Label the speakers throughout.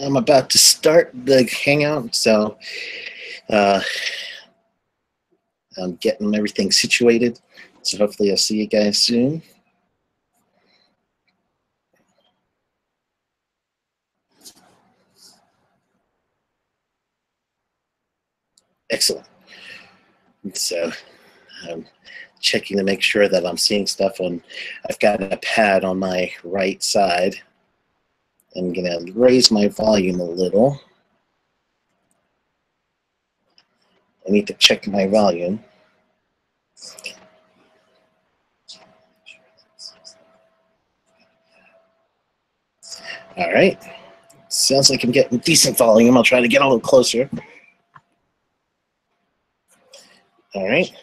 Speaker 1: I'm about to start the Hangout, so I'm getting everything situated. So hopefully I'll see you guys soon. Excellent. So I'm checking to make sure that I'm seeing stuff on. I've got a pad on my right side. I'm going to raise my volume a little. I need to check my volume. All right. Sounds like I'm getting decent volume. I'll try to get a little closer. All right.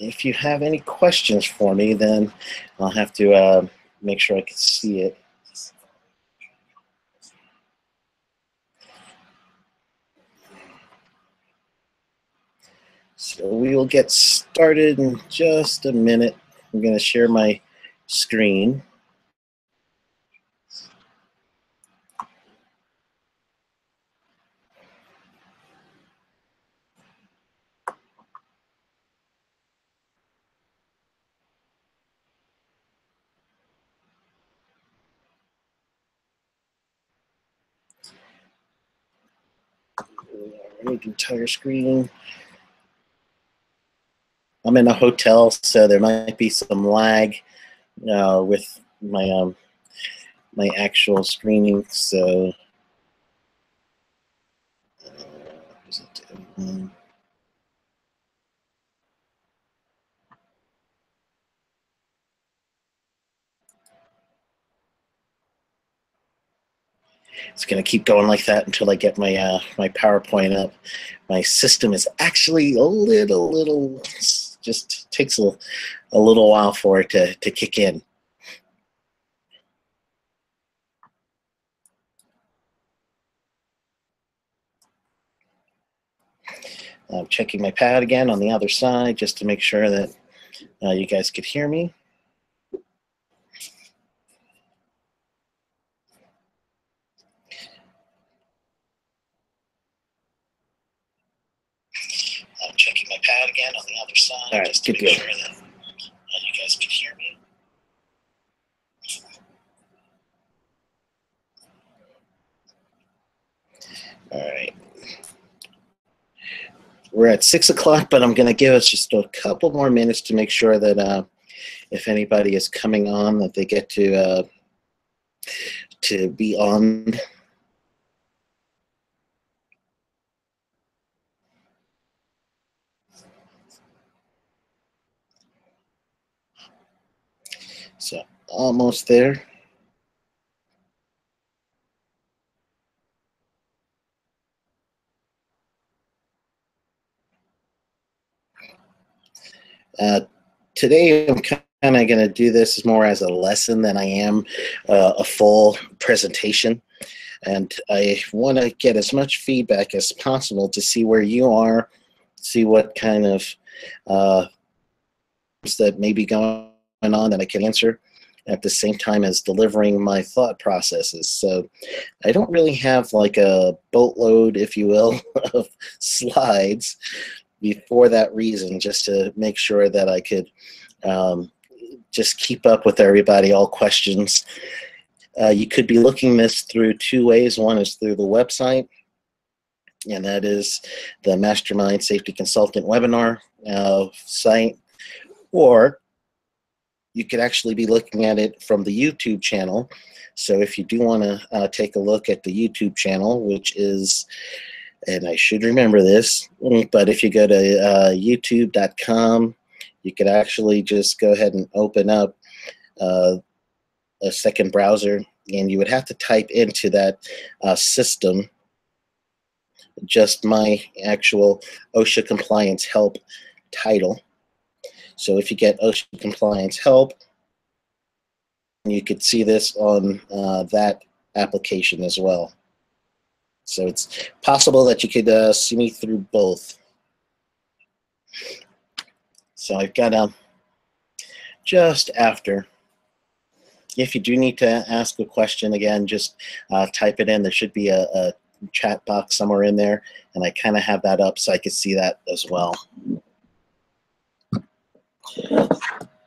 Speaker 1: If you have any questions for me, then I'll have to make sure I can see it. So we will get started in just a minute. I'm going to share my screen. All right, entire screen. I'm in a hotel, so there might be some lag with my my actual screening. So it's going to keep going like that until I get my my PowerPoint up. My system is actually a little just takes a little while for it to kick in. I'm checking my pad again on the other side just to make sure that you guys could hear me. I'm checking my pad again on the other side. All right, just to make sure that you guys can hear me. All right. We're at 6 o'clock, but I'm going to give us just a couple more minutes to make sure that if anybody is coming on, that they get to be on. So almost there. Today I'm kind of going to do this more as a lesson than I am a full presentation. And I want to get as much feedback as possible to see where you are, see what kind of that may be going on that I can answer at the same time as delivering my thought processes. So I don't really have like a boatload, if you will, of slides for that reason, just to make sure that I could just keep up with everybody, all questions. You could be looking this through two ways. One is through the website, and that is the Mastermind Safety Consultant webinar site, or you could actually be looking at it from the YouTube channel. So if you do want to take a look at the YouTube channel, which is, and I should remember this, but if you go to youtube.com, you could actually just go ahead and open up a second browser, and you would have to type into that system just my actual OSHA compliance help title. So if you get OSHA compliance help, you could see this on that application as well. So it's possible that you could see me through both. So I've got just after if you do need to ask a question, again, just type it in. There should be a chat box somewhere in there, and I kind of have that up so I can see that as well.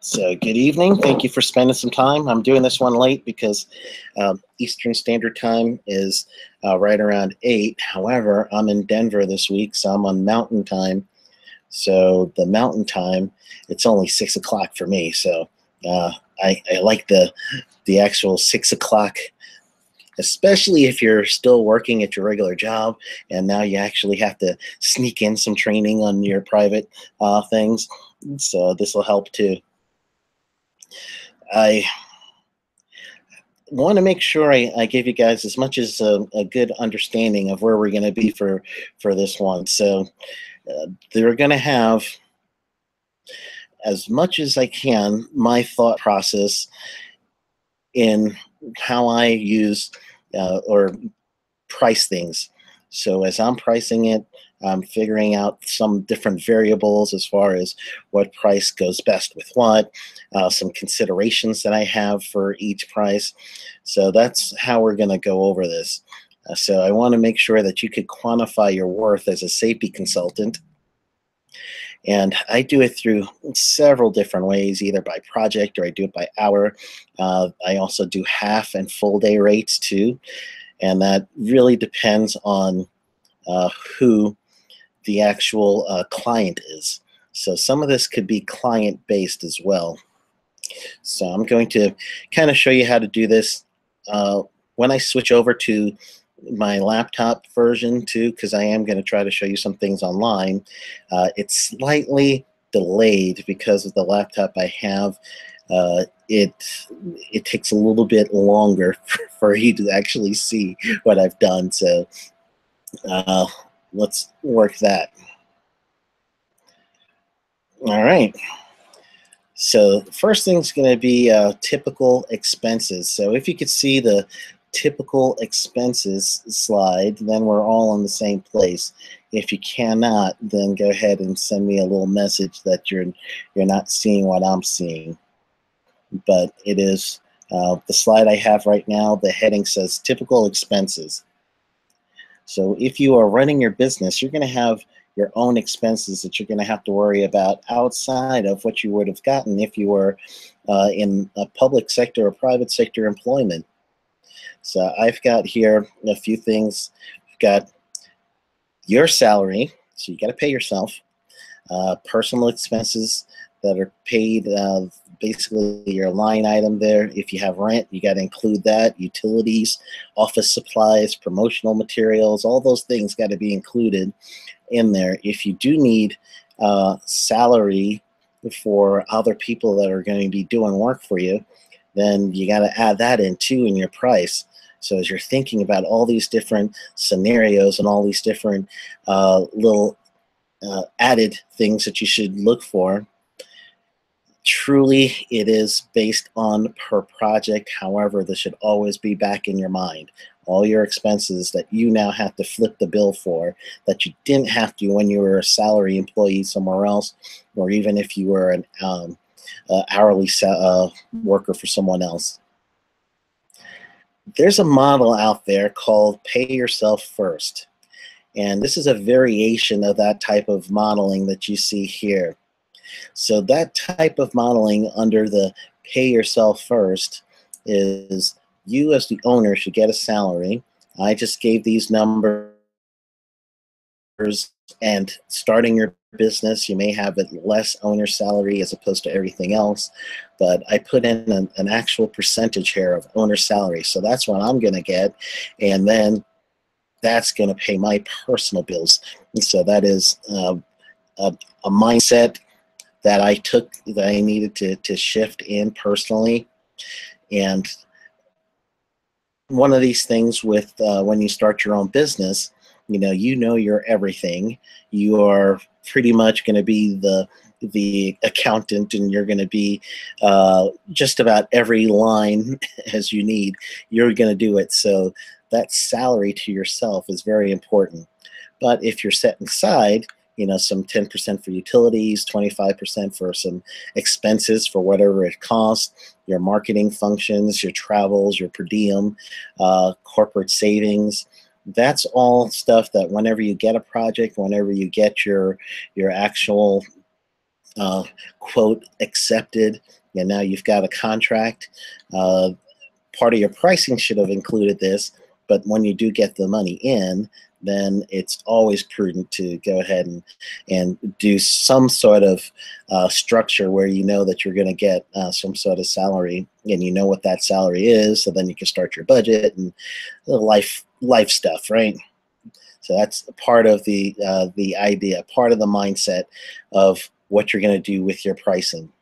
Speaker 1: So good evening. Thank you for spending some time. I'm doing this one late because Eastern Standard Time is right around 8. However, I'm in Denver this week, so I'm on Mountain Time. So the Mountain Time, it's only 6 o'clock for me. So I like the actual 6 o'clock, especially if you're still working at your regular job and now you actually have to sneak in some training on your private things. So this will help too. I want to make sure I give you guys as much as a good understanding of where we're going to be for this one. So they're going to have, as much as I can, my thought process in how I use or price things. So as I'm pricing it, I'm figuring out some different variables as far as what price goes best with what, some considerations that I have for each price. So that's how we're going to go over this. So I want to make sure that you could quantify your worth as a safety consultant. And I do it through several different ways, either by project or I do it by hour. I also do half and full day rates too. And that really depends on who the actual client is. So some of this could be client-based as well. So I'm going to kind of show you how to do this. When I switch over to my laptop version too, because I am going to try to show you some things online, it's slightly delayed because of the laptop I have. It takes a little bit longer for you to actually see what I've done. So let's work that. All right. So first thing's going to be typical expenses. So if you could see the typical expenses slide, then we're all in the same place. If you cannot, then go ahead and send me a little message that you're not seeing what I'm seeing. But it is the slide I have right now. The heading says typical expenses. So if you are running your business, you're going to have your own expenses that you're going to have to worry about outside of what you would have gotten if you were in a public sector or private sector employment. So I've got here a few things. You've got your salary, so you got to pay yourself. Personal expenses that are paid, basically your line item there. If you have rent, you got to include that. Utilities, office supplies, promotional materials, all those things got to be included in there. If you do need salary for other people that are going to be doing work for you, then you got to add that in too in your price. So as you're thinking about all these different scenarios and all these different little added things that you should look for, truly it is based on per project. However, this should always be back in your mind. All your expenses that you now have to flip the bill for that you didn't have to when you were a salary employee somewhere else, or even if you were an hourly worker for someone else. There's a model out there called Pay Yourself First. And this is a variation of that type of modeling that you see here. So that type of modeling under the Pay Yourself First is you as the owner should get a salary. I just gave these numbers, and starting your business, you may have a less owner salary as opposed to everything else, but I put in an actual percentage here of owner salary. So that's what I'm going to get, and then that's going to pay my personal bills. And so that is a mindset that I took, that I needed to shift in personally. And one of these things with when you start your own business, you know you're everything. You are pretty much going to be the accountant, and you're going to be just about every line as you need. You're going to do it. So that salary to yourself is very important. But if you're setting aside, some 10% for utilities, 25% for some expenses for whatever it costs, your marketing functions, your travels, your per diem, corporate savings. That's all stuff that whenever you get a project, whenever you get your actual quote accepted, and now you've got a contract, part of your pricing should have included this, but when you do get the money in, then it's always prudent to go ahead and do some sort of structure where you know that you're going to get some sort of salary, and you know what that salary is, so then you can start your budget and the life stuff, right? So that's part of the idea, part of the mindset of what you're going to do with your pricing.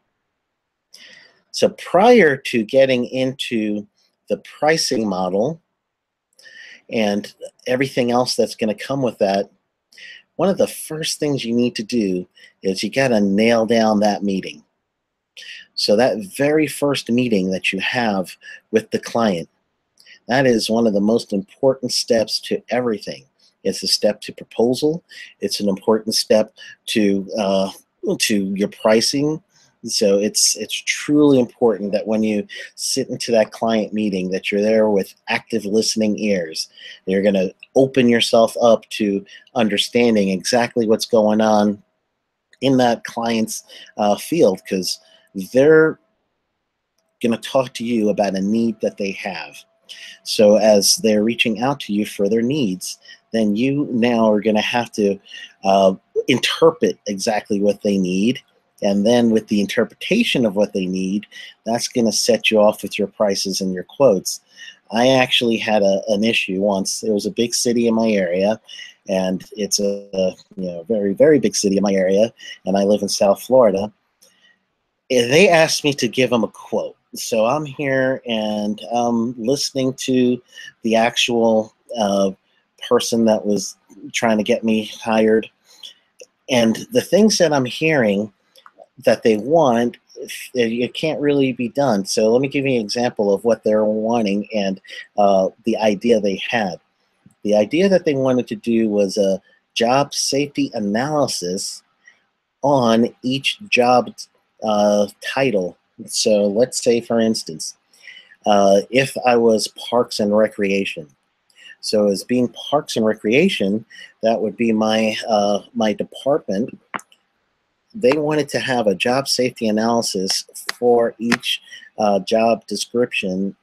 Speaker 1: So prior to getting into the pricing model and everything else that's going to come with that, one of the first things you need to do is you got to nail down that meeting. So that very first meeting that you have with the client, that is one of the most important steps to everything. It's a step to proposal. It's an important step to your pricing. So it's truly important that when you sit into that client meeting, that you're there with active listening ears. You're going to open yourself up to understanding exactly what's going on in that client's field, because they're going to talk to you about a need that they have. So as they're reaching out to you for their needs, then you now are going to have to interpret exactly what they need. And then with the interpretation of what they need, that's going to set you off with your prices and your quotes. I actually had an issue once. It was a big city in my area, and it's a very, very big city in my area, and I live in South Florida. They asked me to give them a quote. So I'm here and I'm listening to the actual person that was trying to get me hired. And the things that I'm hearing that they want, it can't really be done. So let me give you an example of what they're wanting and the idea they had. The idea that they wanted to do was a job safety analysis on each job title. So let's say, for instance, if I was Parks and Recreation. So as being Parks and Recreation, that would be my my department. They wanted to have a job safety analysis for each job description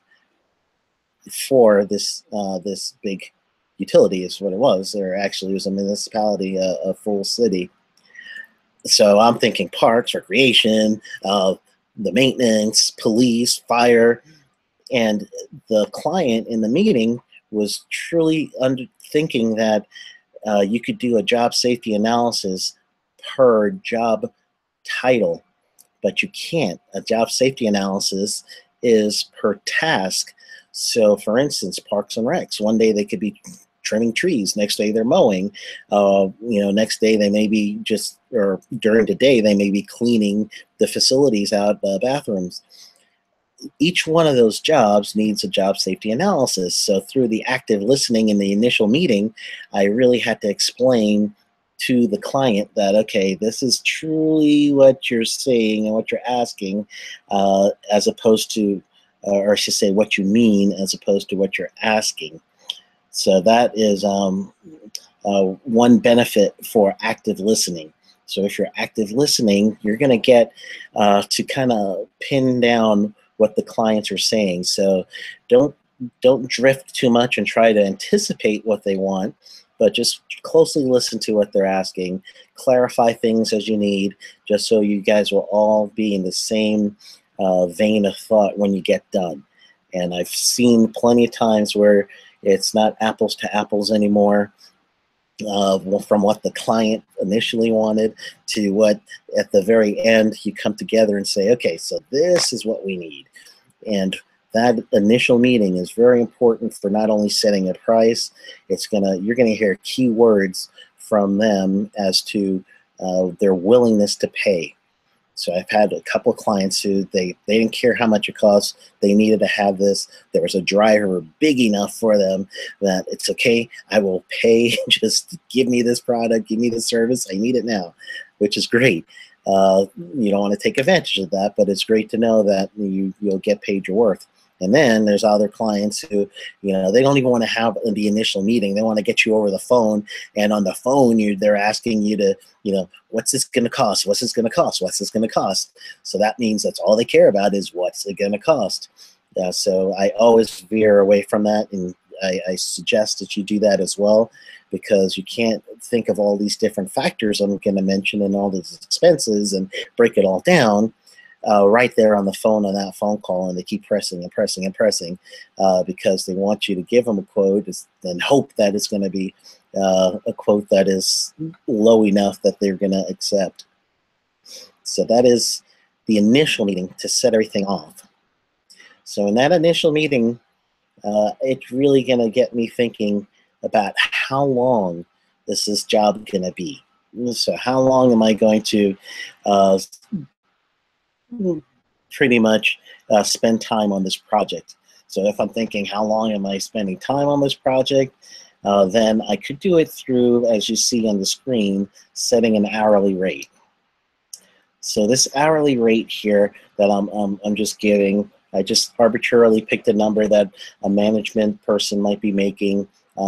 Speaker 1: for this this big utility is what it was. Or actually, it was a municipality, a full city. So I'm thinking parks, recreation, the maintenance, police, fire, and the client in the meeting was truly thinking that you could do a job safety analysis per job title, but you can't. A job safety analysis is per task. So for instance, Parks and Recs, one day they could be trimming trees, next day they're mowing, next day they may be or during the day they may be cleaning the facilities out, bathrooms. Each one of those jobs needs a job safety analysis. So through the active listening in the initial meeting, I really had to explain to the client that, okay, this is truly what you're saying and what you're asking, as opposed to, or I should say what you mean as opposed to what you're asking. So that is one benefit for active listening. So if you're active listening, you're going to get to kind of pin down what the clients are saying. So don't drift too much and try to anticipate what they want, but just closely listen to what they're asking. Clarify things as you need, just so you guys will all be in the same vein of thought when you get done. And I've seen plenty of times where it's not apples to apples anymore, from what the client initially wanted to what at the very end you come together and say, okay, so this is what we need. And that initial meeting is very important for not only setting a price, you're gonna hear key words from them as to their willingness to pay. So I've had a couple of clients who they didn't care how much it cost. They needed to have this. There was a driver big enough for them that it's okay. I will pay. Just give me this product. Give me the service. I need it now, which is great. You don't want to take advantage of that, but it's great to know that you'll get paid your worth. And then there's other clients who, they don't even want to have the initial meeting. They want to get you over the phone, and on the phone, they're asking you to, what's this going to cost? What's this going to cost? What's this going to cost? So that means that's all they care about is what's it going to cost. So I always veer away from that, and I suggest that you do that as well, because you can't think of all these different factors I'm going to mention and all these expenses and break it all down right there on the phone on that phone call, and they keep pressing and pressing and pressing because they want you to give them a quote and hope that it's going to be a quote that is low enough that they're going to accept. So that is the initial meeting to set everything off. So in that initial meeting, it's really going to get me thinking about how long is this job going to be. So how long am I going to pretty much spend time on this project? So if I'm thinking how long am I spending time on this project, then I could do it through, as you see on the screen, setting an hourly rate. So this hourly rate here that I'm just giving, I just arbitrarily picked a number that a management person might be making,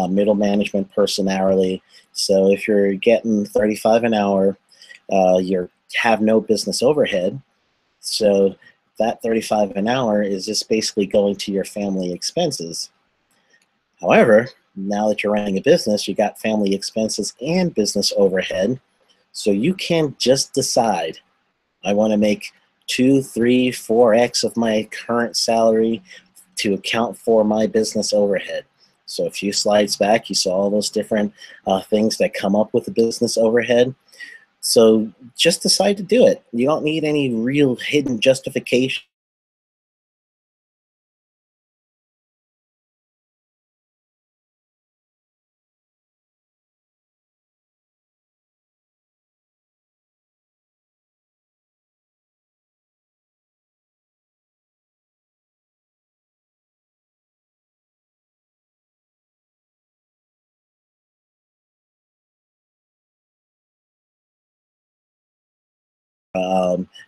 Speaker 1: middle management person hourly. So if you're getting $35 an hour, you have no business overhead. So that $35 an hour is just basically going to your family expenses. However, now that you're running a business, you got family expenses and business overhead. So you can just decide, I want to make 2, 3, 4x of my current salary to account for my business overhead. So a few slides back, you saw all those different things that come up with the business overhead. So just decide to do it. You don't need any real hidden justification.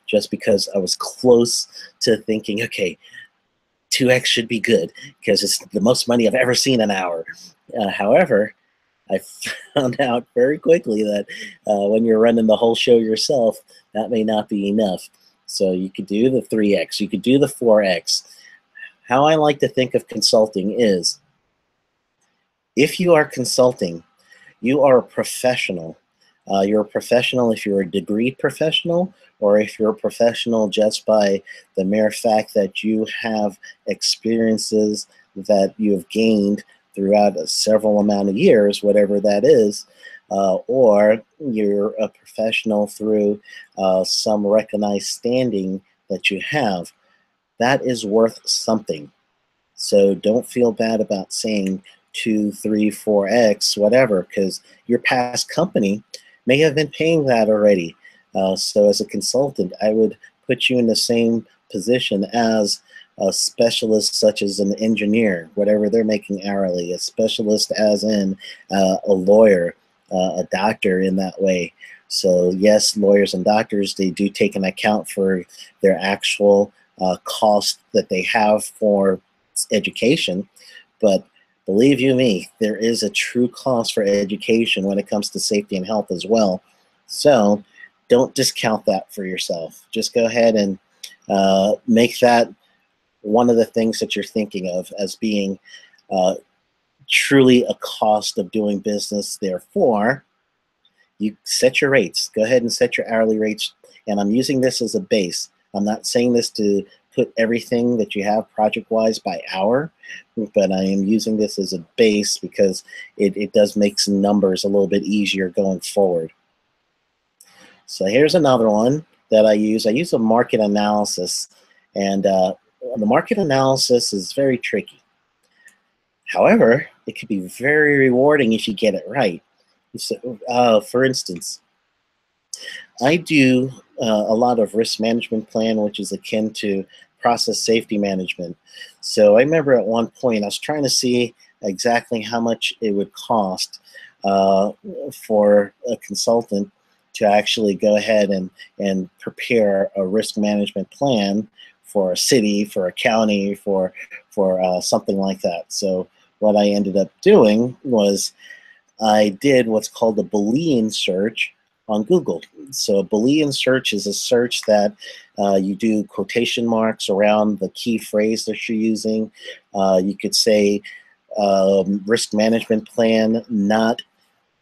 Speaker 1: Just because I was close to thinking, okay, 2x should be good because it's the most money I've ever seen an hour. However, I found out very quickly that when you're running the whole show yourself, that may not be enough. So you could do the 3x, you could do the 4x. How I like to think of consulting is, if you are consulting, you are a professional. You're a professional if you're a degreed professional, or if you're a professional just by the mere fact that you have experiences that you have gained throughout a several amount of years, whatever that is, or you're a professional through some recognized standing that you have. That is worth something. So don't feel bad about saying 2, 3, 4x, whatever, because your past company may have been paying that already. So as a consultant, I would put you in the same position as a specialist, such as an engineer, whatever they're making hourly, a specialist as in a lawyer, a doctor in that way. So yes, lawyers and doctors, they do take an account for their actual cost that they have for education, but believe you me, there is a true cost for education when it comes to safety and health as well. So don't discount that for yourself. Just go ahead and make that one of the things that you're thinking of as being truly a cost of doing business. Therefore, you set your rates. Go ahead and set your hourly rates. And I'm using this as a base. I'm not saying this to put everything that you have project-wise by hour, but I am using this as a base because it does make some numbers a little bit easier going forward. So here's another one that I use. I use a market analysis, and the market analysis is very tricky. However, it can be very rewarding if you get it right. So, for instance, I do a lot of risk management plan, which is akin to process safety management. So I remember at one point I was trying to see exactly how much it would cost uh, for a consultant to actually go ahead and prepare a risk management plan for a city, for a county, for something like that. So what I ended up doing was I did what's called a Boolean search on Google. So a Boolean search is a search that you do quotation marks around the key phrase that you're using. You could say risk management plan, not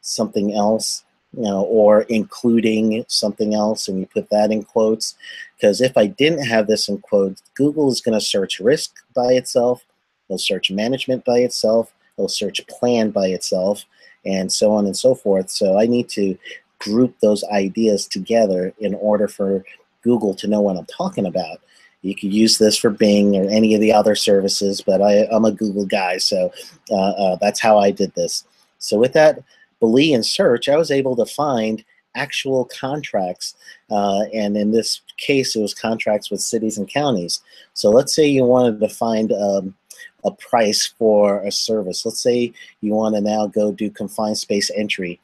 Speaker 1: something else, or including something else, and you put that in quotes. Because if I didn't have this in quotes, Google is going to search risk by itself, it'll search management by itself, it'll search plan by itself, and so on and so forth. So I need to group those ideas together in order for Google to know what I'm talking about. You could use this for Bing or any of the other services, but I'm a Google guy, so that's how I did this. So with that Boolean search, I was able to find actual contracts, and in this case, it was contracts with cities and counties. So let's say you wanted to find a price for a service. Let's say you want to now go do confined space entry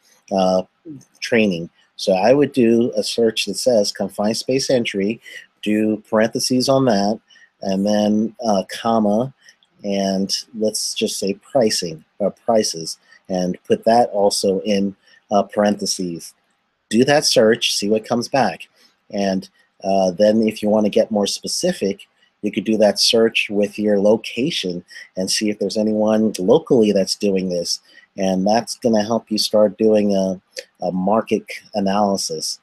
Speaker 1: training. So I would do a search that says confined space entry, do parentheses on that, and then comma, and let's just say pricing or prices, and put that also in parentheses. Do that search, see what comes back. And then if you want to get more specific, you could do that search with your location and see if there's anyone locally that's doing this. And that's going to help you start doing a market analysis.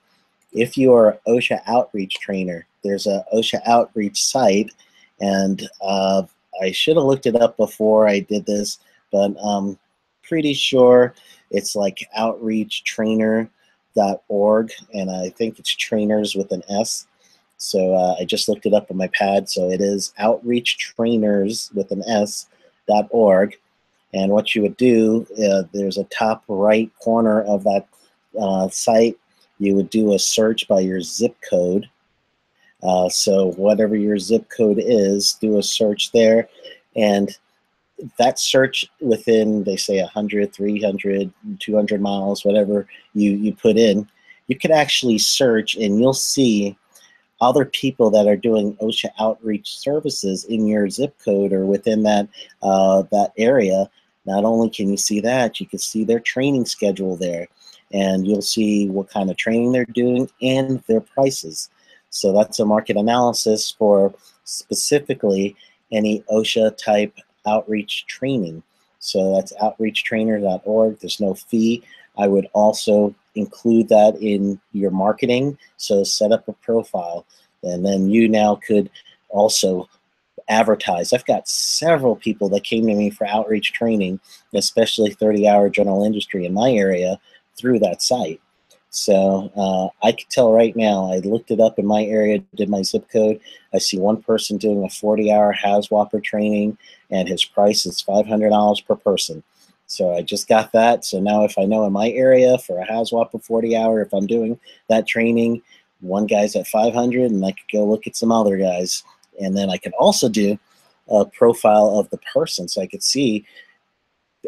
Speaker 1: If you are an OSHA outreach trainer, there's a OSHA outreach site, and I should have looked it up before I did this, but I'm pretty sure it's like outreachtrainer.org, and I think it's trainers with an S. So I just looked it up on my pad, so it is outreachtrainers with an S.org. And what you would do, there's a top right corner of that site, you would do a search by your zip code. So whatever your zip code is, do a search there. And that search within, they say 100, 300, 200 miles, whatever you put in, you could actually search and you'll see other people that are doing OSHA outreach services in your zip code or within that that area. Not only can you see that, you can see their training schedule there, and you'll see what kind of training they're doing and their prices. So that's a market analysis for specifically any OSHA type outreach training. So that's outreachtrainer.org. There's no fee. I would also include that in your marketing. So set up a profile, and then you now could also advertise. I've got several people that came to me for outreach training, especially 30-hour general industry in my area, through that site. So I can tell right now, I looked it up in my area, did my zip code. I see one person doing a 40-hour HAZWOPER training, and his price is $500 per person. So I just got that. So now if I know in my area for a HAZWOPER 40-hour, if I'm doing that training, one guy's at 500, and I could go look at some other guys. And then I could also do a profile of the person, so I could see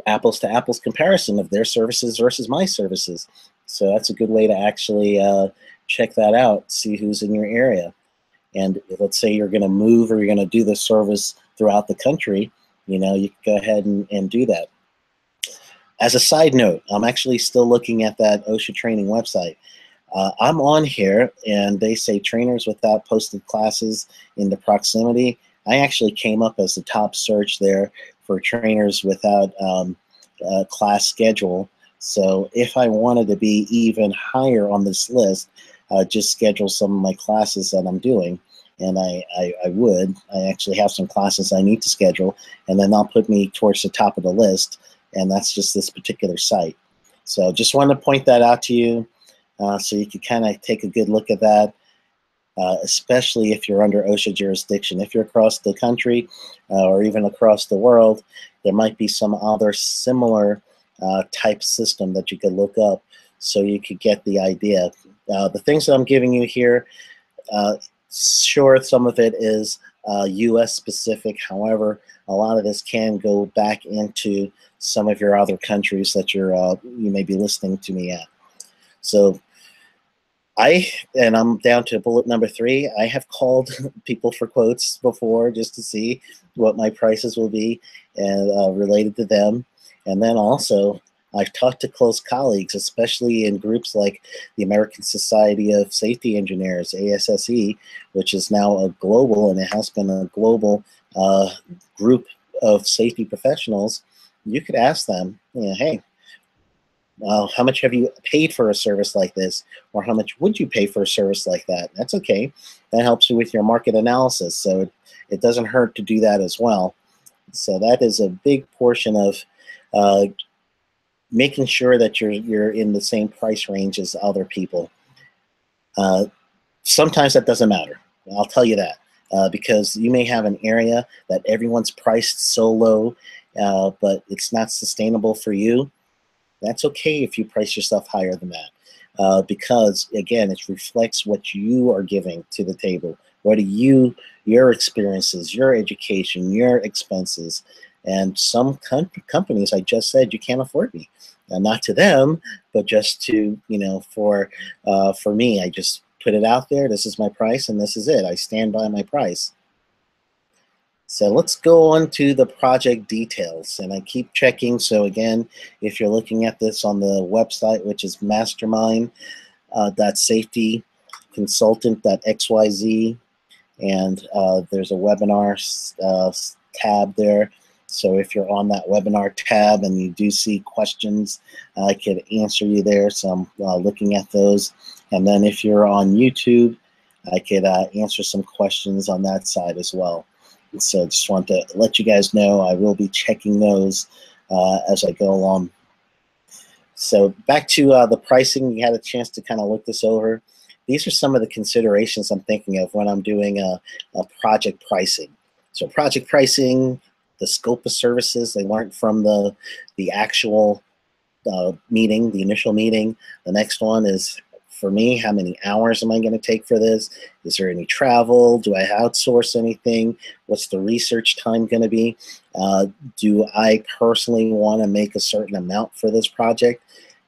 Speaker 1: apples to apples comparison of their services versus my services. So that's a good way to actually check that out, see who's in your area. And let's say you're going to move or you're going to do this service throughout the country, you can go ahead and do that. As a side note, I'm actually still looking at that OSHA training website. I'm on here, and they say trainers without posted classes in the proximity. I actually came up as the top search there for trainers without a class schedule. So if I wanted to be even higher on this list, just schedule some of my classes that I'm doing, and I would. I actually have some classes I need to schedule, and then they'll put me towards the top of the list, and that's just this particular site. So just wanted to point that out to you. So you can kind of take a good look at that, especially if you're under OSHA jurisdiction. If you're across the country or even across the world, there might be some other similar type system that you could look up, so you could get the idea. The things that I'm giving you here, sure, some of it is US specific. However, a lot of this can go back into some of your other countries that you may be listening to me at. So I'm down to bullet number 3. I have called people for quotes before just to see what my prices will be and related to them. And then also, I've talked to close colleagues, especially in groups like the American Society of Safety Engineers, ASSE, which is now a global, and it has been a global group of safety professionals. You could ask them, hey, how much have you paid for a service like this? Or how much would you pay for a service like that? That's okay. That helps you with your market analysis. So it doesn't hurt to do that as well. So that is a big portion of making sure that you're in the same price range as other people. Sometimes that doesn't matter. I'll tell you that. Because you may have an area that everyone's priced so low, but it's not sustainable for you. That's okay if you price yourself higher than that, because again, it reflects what you are giving to the table. What are your experiences, your education, your expenses, and some companies, I just said, you can't afford me. Not to them, but just to for me, I just put it out there. This is my price, and this is it. I stand by my price. So let's go on to the project details, and I keep checking. So again, if you're looking at this on the website, which is mastermind.safetyconsultant.xyz, and there's a webinar tab there. So if you're on that webinar tab and you do see questions, I could answer you there. So I'm looking at those. And then if you're on YouTube, I could answer some questions on that side as well. So just want to let you guys know I will be checking those as I go along. So back to the pricing, you had a chance to kind of look this over. These are some of the considerations I'm thinking of when I'm doing a project pricing. So project pricing, the scope of services, they learned from the actual meeting, the initial meeting. The next one is, for me, how many hours am I going to take for this? Is there any travel? Do I outsource anything? What's the research time going to be? Do I personally want to make a certain amount for this project?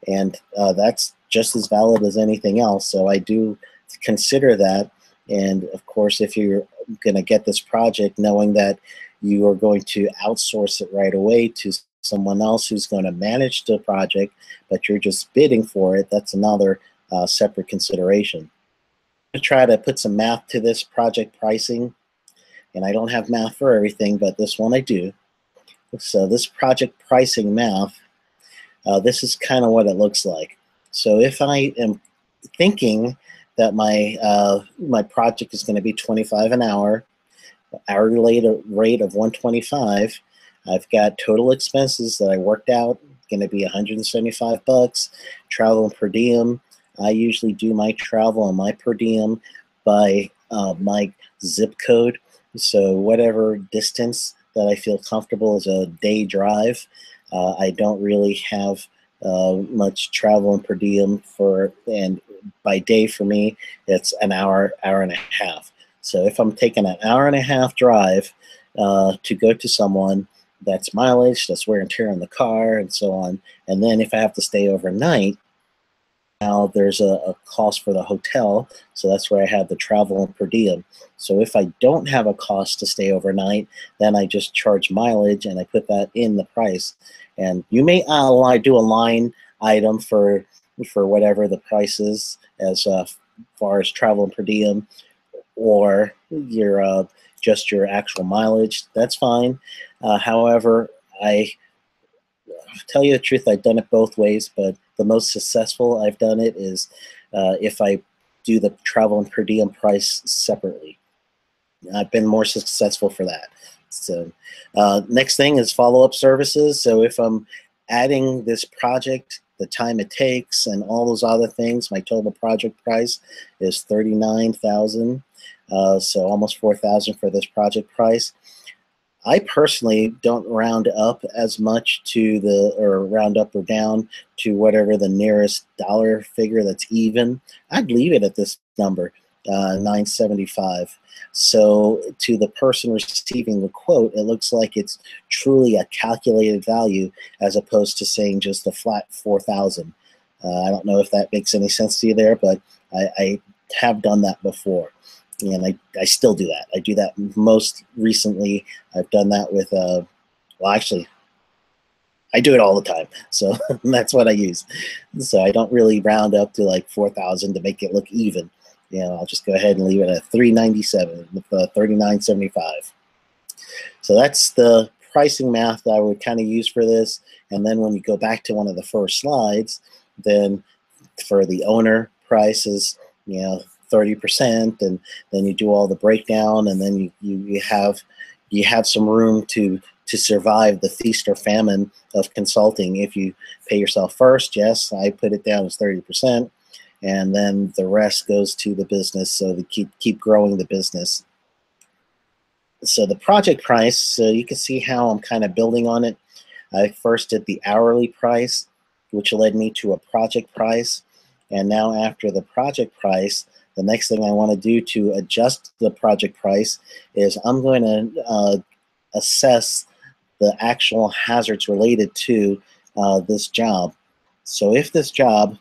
Speaker 1: And that's just as valid as anything else. So I do consider that. And of course, if you're going to get this project knowing that you are going to outsource it right away to someone else who's going to manage the project, but you're just bidding for it, that's another separate consideration. To try to put some math to this project pricing, and I don't have math for everything, but this one I do. So this project pricing math, this is kind of what it looks like. So if I am thinking that my project is going to be $25 an hour, hourly rate of $125, I've got total expenses that I worked out, going to be $175, travel and per diem. I usually do my travel and my per diem by my zip code. So whatever distance that I feel comfortable is a day drive. I don't really have much travel and per diem and by day for me, it's an hour, hour and a half. So if I'm taking an hour and a half drive to go to someone, that's mileage, that's wear and tear on the car, and so on. And then if I have to stay overnight, now there's a cost for the hotel, so that's where I have the travel and per diem. So if I don't have a cost to stay overnight, then I just charge mileage and I put that in the price. And you may do a line item for whatever the price is as far as travel and per diem, or your just your actual mileage. That's fine. However, I tell you the truth, I've done it both ways, but the most successful I've done it is if I do the travel and per diem price separately. I've been more successful for that. So next thing is follow-up services. So if I'm adding this project, the time it takes, and all those other things, my total project price is $39,000. So almost $4,000 for this project price. I personally don't round up as much to or round up or down to whatever the nearest dollar figure that's even. I'd leave it at this number, 975. So to the person receiving the quote, it looks like it's truly a calculated value as opposed to saying just a flat 4,000. I don't know if that makes any sense to you there, but I have done that before. And I still do that. I do that most recently. I've done that with, well, actually, I do it all the time. So that's what I use. So I don't really round up to like 4,000 to make it look even. I'll just go ahead and leave it at 397 with 39.75. So that's the pricing math that I would kind of use for this. And then when you go back to one of the first slides, then for the owner price is, 30%, and then you do all the breakdown, and then you have some room to survive the feast or famine of consulting. If you pay yourself first, yes, I put it down as 30%, and then the rest goes to the business, so to keep growing the business. So the project price, so you can see how I'm kind of building on it. I first did the hourly price, which led me to a project price, and now after the project price, the next thing I want to do to adjust the project price is I'm going to assess the actual hazards related to this job. So if this job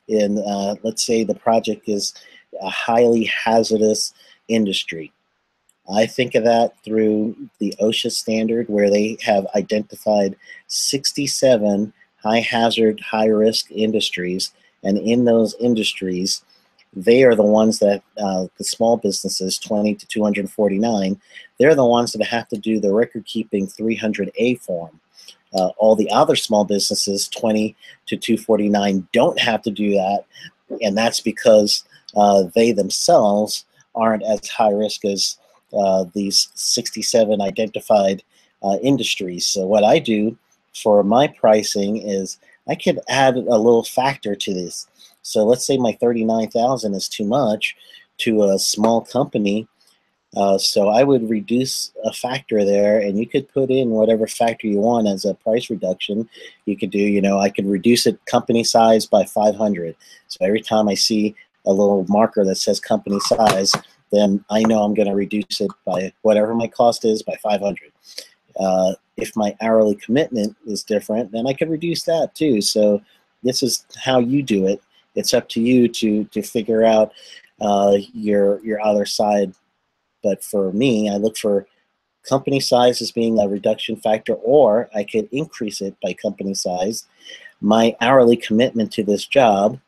Speaker 1: let's say the project is a highly hazardous industry, I think of that through the OSHA standard, where they have identified 67 high hazard, high risk industries, and in those industries, they are the ones that, the small businesses, 20 to 249, they're the ones that have to do the record keeping 300A form. All the other small businesses, 20 to 249, don't have to do that, and that's because they themselves aren't as high risk as these 67 identified industries. So what I do for my pricing is I could add a little factor to this. So let's say my 39,000 is too much to a small company. So I would reduce a factor there, and you could put in whatever factor you want as a price reduction. You could do, I could reduce it company size by 500. So every time I see a little marker that says company size, then I know I'm going to reduce it by whatever my cost is by 500. If my hourly commitment is different, then I could reduce that too. So this is how you do it. It's up to you to figure out your other side. But for me, I look for company size as being a reduction factor, or I could increase it by company size, my hourly commitment to this job,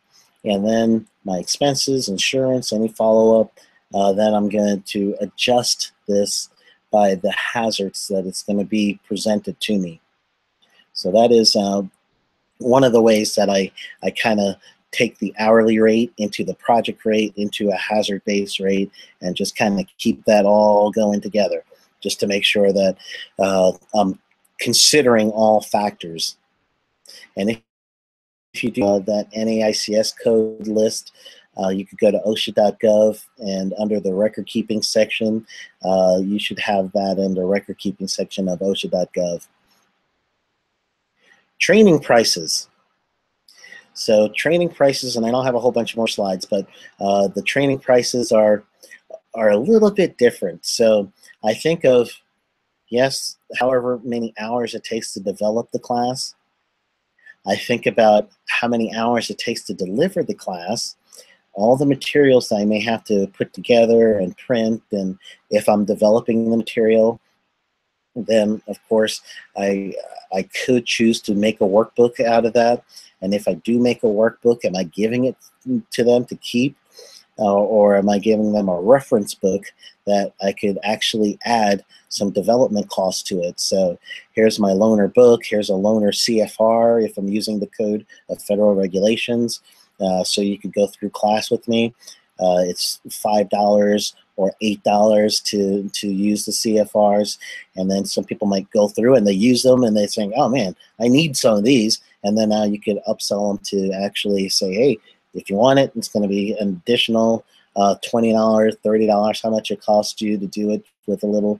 Speaker 1: and then my expenses, insurance, any follow-up. Then I'm going to adjust this by the hazards that it's going to be presented to me. So that is one of the ways that I kind of take the hourly rate into the project rate into a hazard-based rate, and just kind of keep that all going together, just to make sure that I'm considering all factors. And if you do that NAICS code list, you could go to OSHA.gov, and under the record keeping section, you should have that in the record keeping section of OSHA.gov. Training prices. So training prices, and I don't have a whole bunch more slides, but the training prices are a little bit different. So I think of, yes, however many hours it takes to develop the class. I think about how many hours it takes to deliver the class, all the materials that I may have to put together and print, and if I'm developing the material, then of course I could choose to make a workbook out of that. And if I do make a workbook, am I giving it to them to keep, or am I giving them a reference book that I could actually add some development costs to it? So here's my loaner book, here's a loaner CFR if I'm using the code of federal regulations. So you could go through class with me. It's $5 or $8 to use the CFRs, and then some people might go through and they use them and they think, oh man, I need some of these, and then now you could upsell them to actually say, hey, if you want it, it's going to be an additional $20, $30, how much it costs you to do it with a little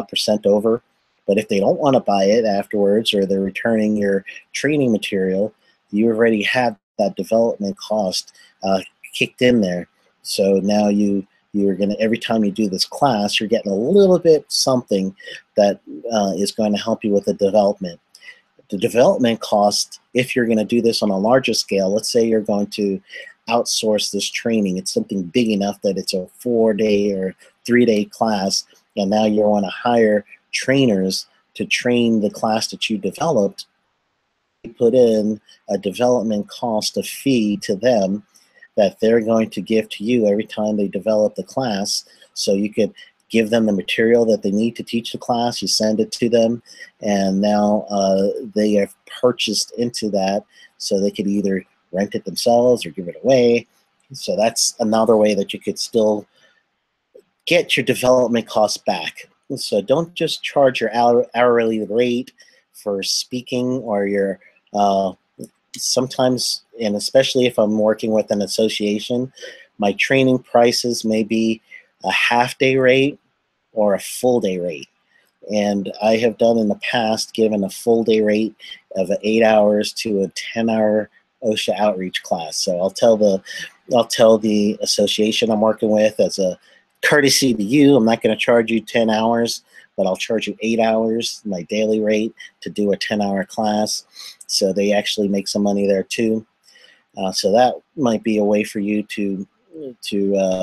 Speaker 1: percent over. But if they don't want to buy it afterwards, or they're returning your training material, you already have that development cost kicked in there. So now you're going to, every time you do this class, you're getting a little bit something that is going to help you with the development. The development cost, if you're going to do this on a larger scale, let's say you're going to outsource this training, it's something big enough that it's a 4-day or 3-day class, and now you want to hire trainers to train the class that you developed, you put in a development cost, a fee to them that they're going to give to you every time they develop the class. So you could give them the material that they need to teach the class, you send it to them, and now they have purchased into that, so they could either rent it themselves or give it away. So that's another way that you could still get your development costs back. So don't just charge your hourly rate for speaking, or your sometimes, and especially if I'm working with an association, my training prices may be a half-day rate or a full-day rate. And I have done in the past given a full-day rate of 8 hours to a 10-hour OSHA outreach class. So I'll tell the association I'm working with, as a courtesy to you, I'm not going to charge you 10 hours, but I'll charge you 8 hours, my daily rate, to do a 10-hour class. So they actually make some money there too. So that might be a way for you to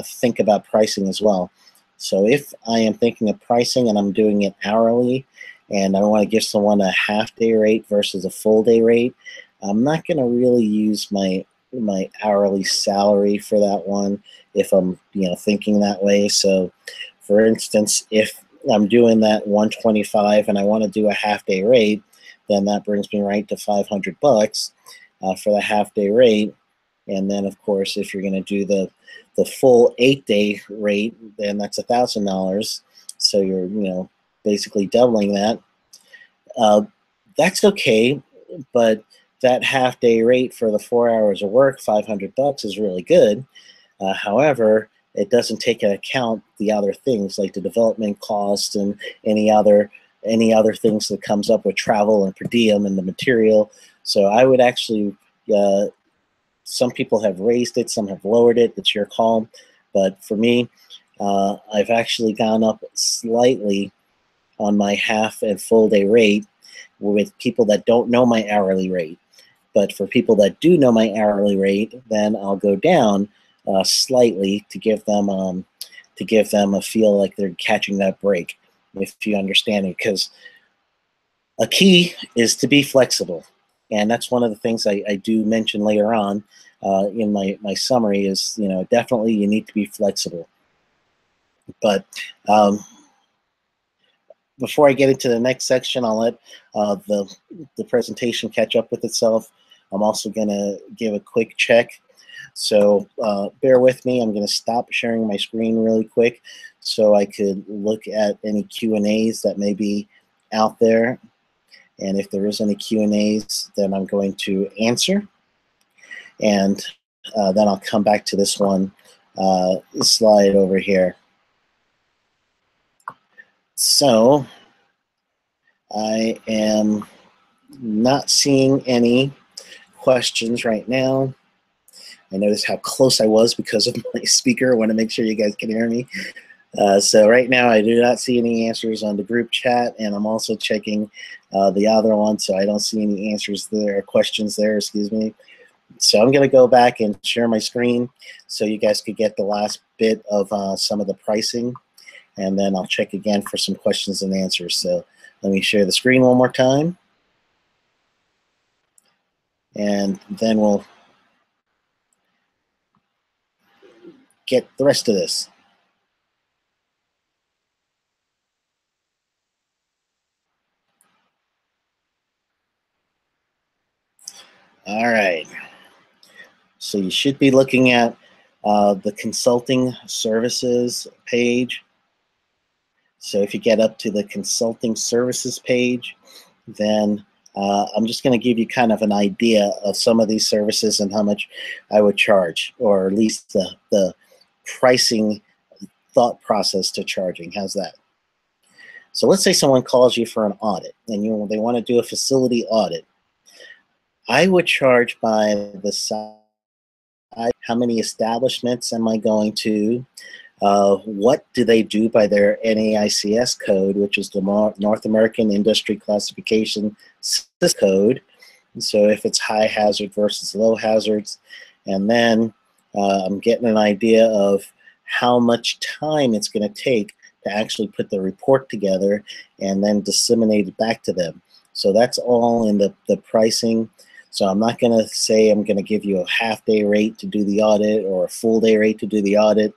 Speaker 1: think about pricing as well. So if I am thinking of pricing and I'm doing it hourly, and I want to give someone a half-day rate versus a full-day rate, I'm not going to really use my hourly salary for that one if I'm thinking that way. So for instance, if I'm doing that 125 and I want to do a half-day rate, then that brings me right to $500 for the half-day rate. And then of course, if you're going to do the full 8-day rate, then that's $1,000. So you're basically doubling that. That's okay, but that half-day rate for the 4 hours of work, $500, is really good. However, it doesn't take into account the other things like the development cost and any other things that comes up with travel and per diem and the material. So I would actually, some people have raised it, some have lowered it, it's your call. But for me, I've actually gone up slightly on my half and full day rate with people that don't know my hourly rate. But for people that do know my hourly rate, then I'll go down slightly to give them a feel like they're catching that break, if you understand it. Because a key is to be flexible, and that's one of the things I do mention later on in my summary is, definitely you need to be flexible. But before I get into the next section, I'll let the presentation catch up with itself. I'm also going to give a quick check. So bear with me. I'm going to stop sharing my screen really quick so I could look at any Q&As that may be out there. And if there is any Q&As, then I'm going to answer. And then I'll come back to this one slide over here. So I am not seeing any questions right now. I noticed how close I was because of my speaker. I want to make sure you guys can hear me. So right now I do not see any answers on the group chat, and I'm also checking the other one, so I don't see any answers there, questions there, excuse me. So I'm going to go back and share my screen so you guys could get the last bit of some of the pricing, and then I'll check again for some questions and answers. So let me share the screen one more time, and then we'll get the rest of this. All right. So you should be looking at the consulting services page. So if you get up to the consulting services page, then I'm just going to give you kind of an idea of some of these services and how much I would charge, or at least the pricing thought process to charging. How's that? So let's say someone calls you for an audit, and they want to do a facility audit. I would charge by the size. How many establishments am I going to? What do they do by their NAICS code, which is the North American Industry Classification System code? And so if it's high hazard versus low hazards, and then I'm getting an idea of how much time it's going to take to actually put the report together and then disseminate it back to them. So that's all in the pricing. So I'm not going to say I'm going to give you a half-day rate to do the audit or a full-day rate to do the audit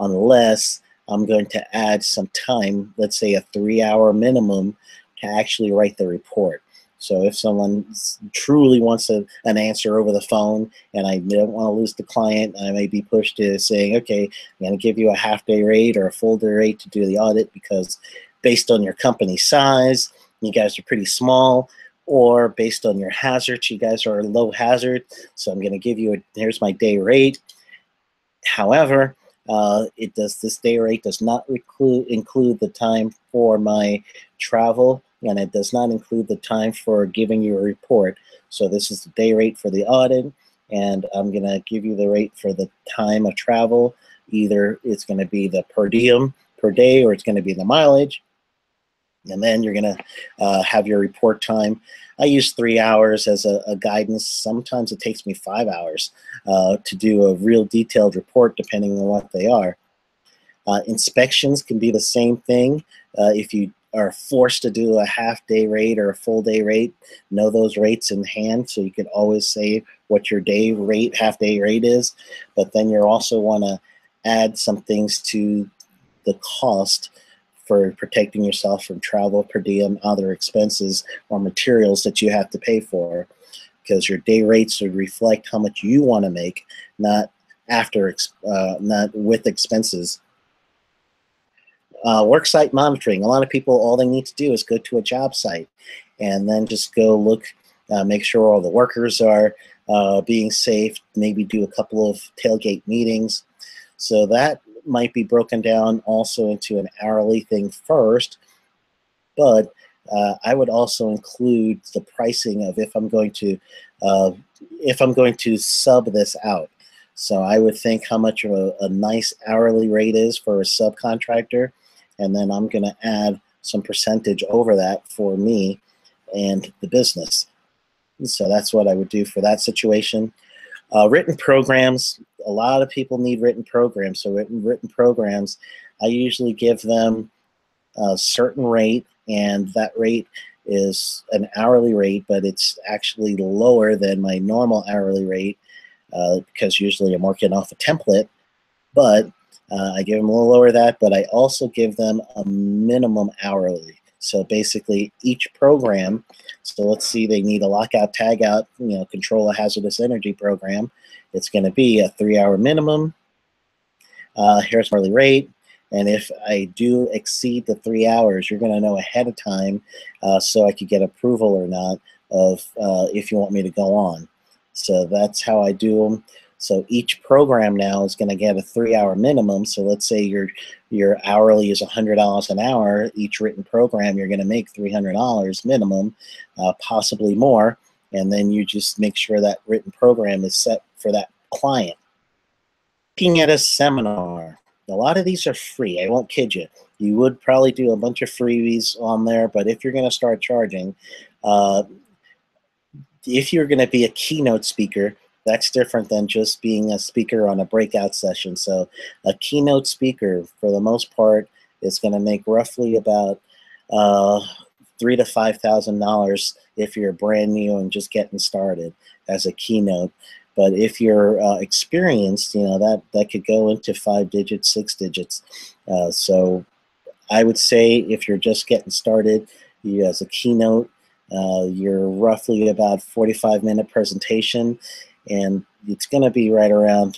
Speaker 1: unless I'm going to add some time, let's say a 3-hour minimum, to actually write the report. So if someone truly wants an answer over the phone and I don't want to lose the client, I may be pushed to saying, okay, I'm going to give you a half-day rate or a full-day rate to do the audit because based on your company size, you guys are pretty small, or based on your hazards, you guys are low hazard, so I'm going to give you here's my day rate. However, this day rate does not include the time for my travel, and it does not include the time for giving you a report. So this is the day rate for the audit, and I'm going to give you the rate for the time of travel. Either it's going to be the per diem per day, or it's going to be the mileage. And then you're going to have your report time. I use 3 hours as a guidance. Sometimes it takes me 5 hours to do a real detailed report, depending on what they are. Inspections can be the same thing. If you are forced to do a half-day rate or a full-day rate, know those rates in hand so you can always say what your day rate, half-day rate is. But then you also want to add some things to the cost for protecting yourself from travel, per diem, other expenses, or materials that you have to pay for, because your day rates should reflect how much you want to make, not with expenses. Work site monitoring. A lot of people, all they need to do is go to a job site and then just go look, make sure all the workers are being safe, maybe do a couple of tailgate meetings. So that might be broken down also into an hourly thing first, but I would also include the pricing of if I'm going to sub this out. So I would think how much of a nice hourly rate is for a subcontractor, and then I'm going to add some percentage over that for me and the business. So that's what I would do for that situation. Written programs, a lot of people need written programs. So written programs, I usually give them a certain rate, and that rate is an hourly rate, but it's actually lower than my normal hourly rate because usually I'm working off a template. But I give them a little lower than that, but I also give them a minimum hourly. So basically each program, so let's see, they need a lockout, tagout, control a hazardous energy program. It's going to be a 3-hour minimum. Here's my hourly rate. And if I do exceed the 3 hours, you're going to know ahead of time so I could get approval or not of if you want me to go on. So that's how I do them. So each program now is going to get a 3-hour minimum. So let's say your hourly is $100 an hour. Each written program, you're going to make $300 minimum, possibly more. And then you just make sure that written program is set for that client. Looking at a seminar, a lot of these are free. I won't kid you. You would probably do a bunch of freebies on there, but if you're going to start charging, if you're going to be a keynote speaker, that's different than just being a speaker on a breakout session. So a keynote speaker, for the most part, is going to make roughly about $3,000 to $5,000 if you're brand new and just getting started as a keynote. But if you're experienced, that could go into 5 digits, 6 digits. So I would say if you're just getting started, you as a keynote, you're roughly about 45-minute presentation, and it's going to be right around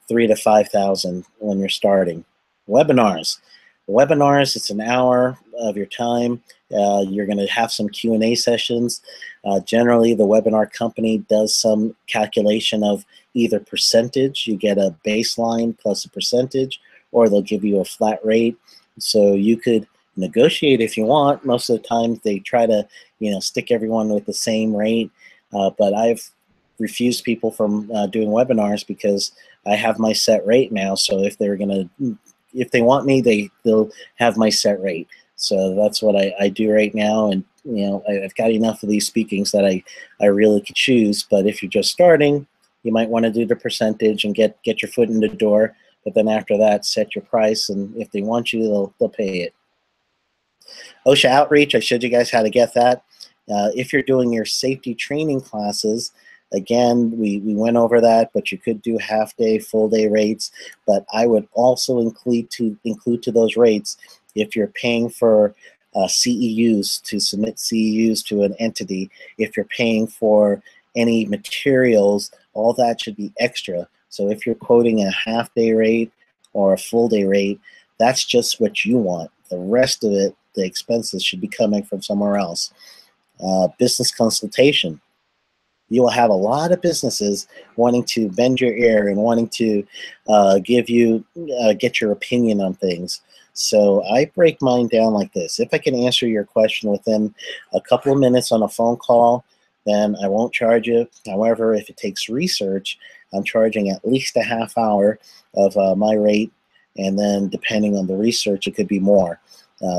Speaker 1: 3,000 to 5,000 when you're starting. Webinars. Webinars, it's an hour of your time. You're going to have some Q&A sessions. Generally, the webinar company does some calculation of either percentage. You get a baseline plus a percentage, or they'll give you a flat rate. So you could negotiate if you want. Most of the time they try to, stick everyone with the same rate, but I've refused people from doing webinars because I have my set rate now. So if if they want me, they'll have my set rate. So that's what I do right now. And I've got enough of these speakings that I really could choose. But if you're just starting, you might want to do the percentage and get your foot in the door. But then after that, set your price, and if they want you, they'll pay it. OSHA outreach, I showed you guys how to get that. If you're doing your safety training classes, again, we went over that, but you could do half-day, full-day rates. But I would also include to those rates if you're paying for CEUs, to submit CEUs to an entity. If you're paying for any materials, all that should be extra. So if you're quoting a half-day rate or a full-day rate, that's just what you want. The rest of it, the expenses, should be coming from somewhere else. Business consultation. You will have a lot of businesses wanting to bend your ear and wanting to get your opinion on things. So I break mine down like this. If I can answer your question within a couple of minutes on a phone call, then I won't charge you. However, if it takes research, I'm charging at least a half hour of my rate, and then depending on the research, it could be more.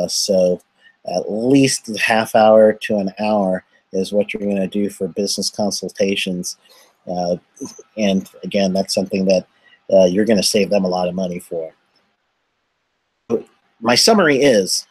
Speaker 1: So at least a half hour to an hour is what you're going to do for business consultations. And again, that's something that you're going to save them a lot of money for. My summary is,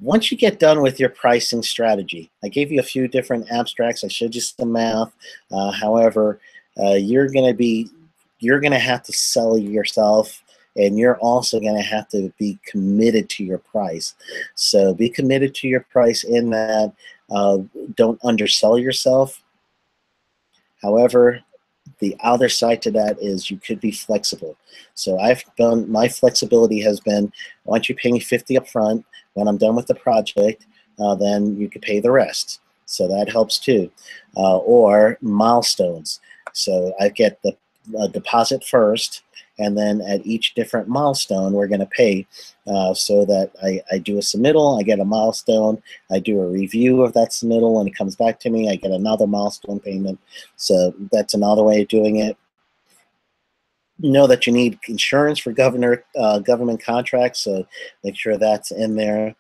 Speaker 1: once you get done with your pricing strategy, I gave you a few different abstracts. I showed you some math. However, you're going to have to sell yourself, and you're also going to have to be committed to your price. So be committed to your price in that don't undersell yourself. However, the other side to that is you could be flexible. So my flexibility has been, why don't you pay me 50 up front? When I'm done with the project, then you could pay the rest. So that helps too. Or milestones. So I get the deposit first, and then at each different milestone, we're going to pay. So that I do a submittal, I get a milestone, I do a review of that submittal. When it comes back to me, I get another milestone payment. So that's another way of doing it. Know that you need insurance for government contracts, so make sure that's in there.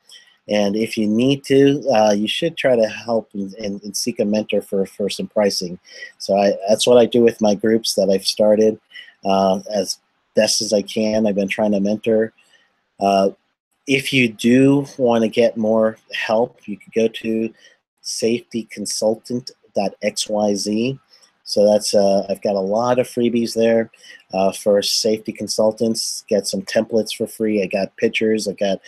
Speaker 1: And if you need to, you should try to help and seek a mentor for some pricing. So that's what I do with my groups that I've started. As best as I can, I've been trying to mentor. If you do want to get more help, you could go to safetyconsultant.xyz. So that's I've got a lot of freebies there for safety consultants. Get some templates for free. I got pictures. I got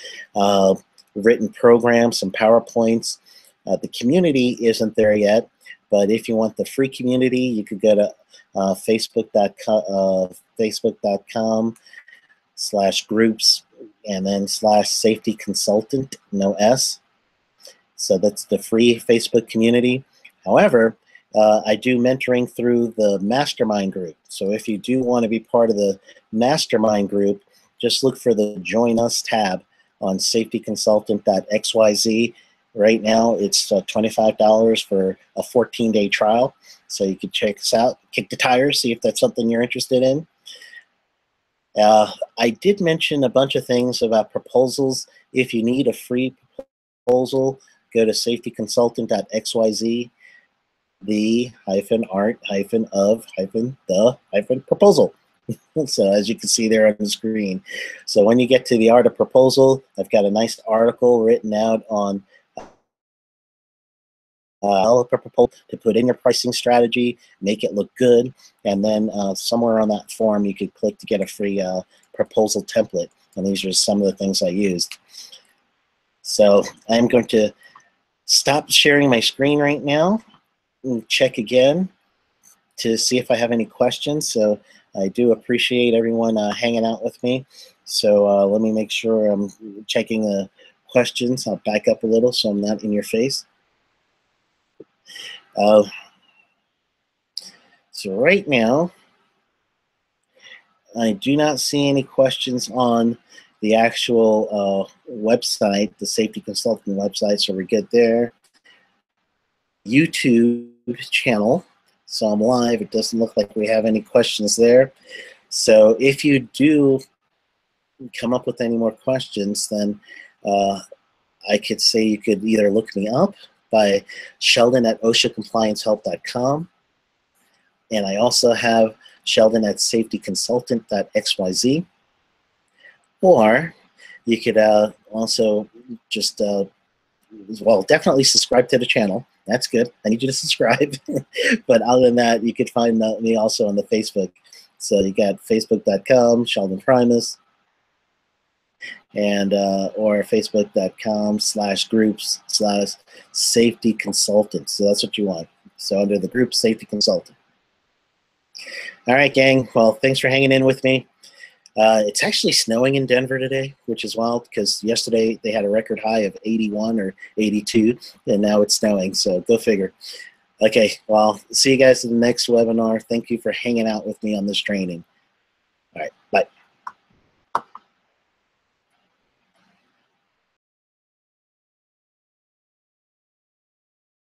Speaker 1: written programs, some PowerPoints. The community isn't there yet, but if you want the free community, you could go to facebook.com/groups and then /safety consultant, no S. So that's the free Facebook community. However, I do mentoring through the mastermind group. So if you do want to be part of the mastermind group, just look for the Join Us tab on safetyconsultant.xyz. Right now, it's $25 for a 14-day trial. So you can check us out, kick the tires, see if that's something you're interested in. I did mention a bunch of things about proposals. If you need a free proposal, go to safetyconsultant.xyz, the-art-of-the-proposal. So as you can see there on the screen. So when you get to the art of proposal, I've got a nice article written out on develop a proposal to put in your pricing strategy, make it look good, and then somewhere on that form you could click to get a free proposal template. And these are some of the things I used. So I'm going to stop sharing my screen right now and check again to see if I have any questions. So I do appreciate everyone hanging out with me. So let me make sure I'm checking the questions. I'll back up a little so I'm not in your face. So right now, I do not see any questions on the actual website, the safety consulting website, so we're good there. YouTube channel, so I'm live. It doesn't look like we have any questions there. So if you do come up with any more questions, then I could say you could either look me up by Sheldon at OSHAcompliancehelp.com, and I also have Sheldon at safetyconsultant.xyz, or you could also just, well, definitely subscribe to the channel. That's good. I need you to subscribe. But other than that, you could find me also on the Facebook. So you got facebook.com, Sheldon Primus, and or facebook.com/groups/safety consultant. So that's what you want. So under the group safety consultant. All right, gang. Well, thanks for hanging in with me. It's actually snowing in Denver today, which is wild because yesterday they had a record high of 81 or 82, and now it's snowing. So go figure. Okay, well, see you guys in the next webinar. Thank you for hanging out with me on this training.